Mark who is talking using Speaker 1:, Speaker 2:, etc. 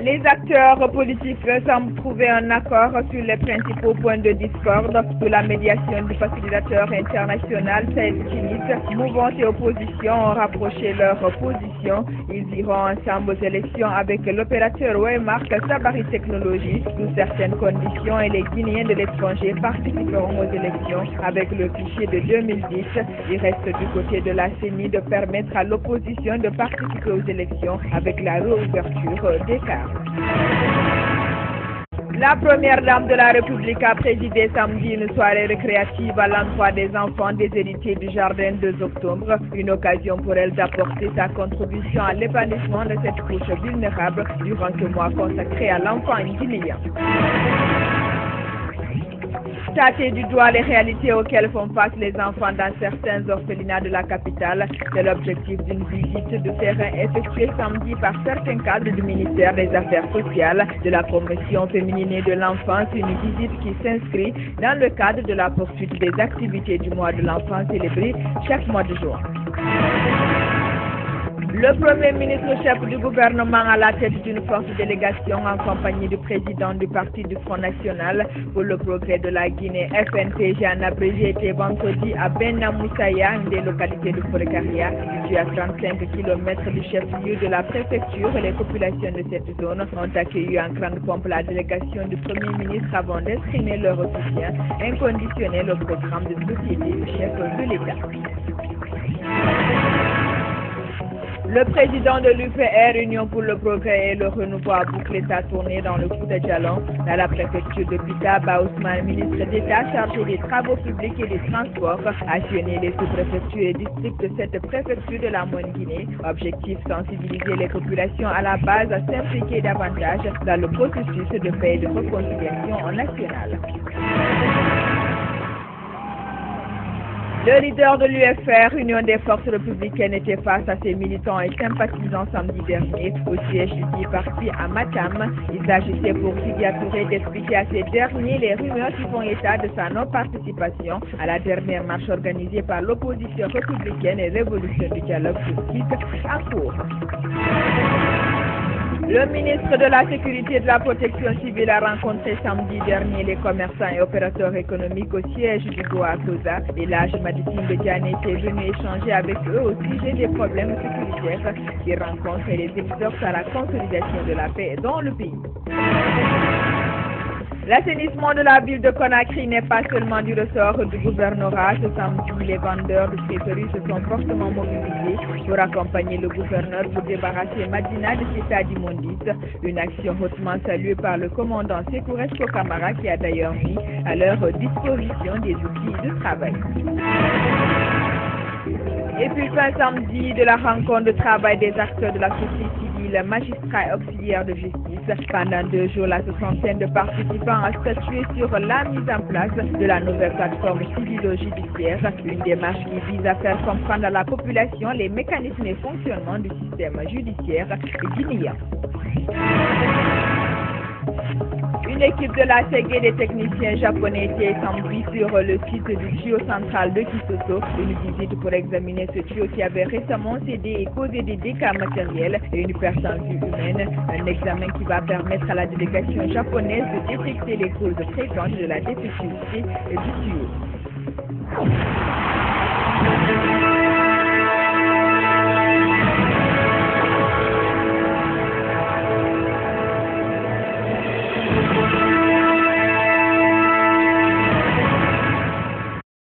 Speaker 1: Les acteurs politiques semblent trouver un accord sur les principaux points de discorde sous la médiation du facilitateur international Saïd Kinis. Mouvance et opposition ont rapproché leurs positions. Ils iront ensemble aux élections avec l'opérateur Waymark Sabari Technologies. Sous certaines conditions, et les Guinéens de l'étranger participeront aux élections avec le fichier de 2010. Il reste du côté de la CENI de permettre à l'opposition de participer aux élections avec la réouverture des cartes. La première dame de la République a présidé samedi une soirée récréative à l'endroit des enfants des héritiers du jardin 2 octobre, une occasion pour elle d'apporter sa contribution à l'épanouissement de cette couche vulnérable durant ce mois consacré à l'enfant guinéen. Tâter du doigt les réalités auxquelles font face les enfants dans certains orphelinats de la capitale, c'est l'objectif d'une visite de terrain effectuée samedi par certains cadres du ministère des Affaires sociales, de la promotion féminine et de l'enfance, une visite qui s'inscrit dans le cadre de la poursuite des activités du mois de l'enfant célébré chaque mois de juin. Le Premier ministre chef du gouvernement à la tête d'une forte délégation en compagnie du président du parti du Front National pour le progrès de la Guinée, FNPG en abrégé, était vendredi à Benna Moussaya, une des localités de Forêt-Carrière, située à 35 km du chef-lieu de la préfecture. Les populations de cette zone ont accueilli en grande pompe la délégation du Premier ministre avant d'exprimer leur soutien inconditionnel au programme de société du chef de l'État. Le président de l'UPR, Union pour le progrès et le renouveau, a bouclé sa tournée dans le Fouta Djallon, dans la préfecture de Pitaba. Ousmane, ministre d'État chargé des travaux publics et des transports, a sillonné les sous-préfectures et districts de cette préfecture de la Moyenne-Guinée. Objectif, sensibiliser les populations à la base à s'impliquer davantage dans le processus de paix et de réconciliation nationale. Le leader de l'UFR, Union des forces républicaines, était face à ses militants et sympathisants samedi dernier au siège du parti à Matam. Il s'agissait pour Sidya Touré d'expliquer à ces derniers les rumeurs qui font état de sa non-participation à la dernière marche organisée par l'opposition républicaine et révolution du dialogue politique en cours. Le ministre de la Sécurité et de la Protection civile a rencontré samedi dernier les commerçants et opérateurs économiques au siège du Goa Koza. Et l'âge Maditine Bediane était venu échanger avec eux au sujet des problèmes sécuritaires qu'ils rencontrent et les exhorte à la consolidation de la paix dans le pays. L'assainissement de la ville de Conakry n'est pas seulement du ressort du gouvernorat. Ce samedi, les vendeurs de friteries se sont fortement mobilisés pour accompagner le gouverneur pour débarrasser Madina de cet état d'immondice. Une action hautement saluée par le commandant Sekouresco Camara qui a d'ailleurs mis à leur disposition des outils de travail. Et puis fin samedi de la rencontre de travail des acteurs de la société civile, magistrats et auxiliaires de justice. Pendant 2 jours, la soixantaine de participants a statué sur la mise en place de la nouvelle plateforme civilo-judiciaire, une démarche qui vise à faire comprendre à la population les mécanismes et fonctionnements du système judiciaire guinéen. Une équipe de la SEG et des techniciens japonais était samedi sur le site du tuyau central de Kisoto. Une visite pour examiner ce tuyau qui avait récemment cédé et causé des dégâts matériels et une perte en vie humaine. Un examen qui va permettre à la délégation japonaise de détecter les causes fréquentes de la défectuosité du tuyau.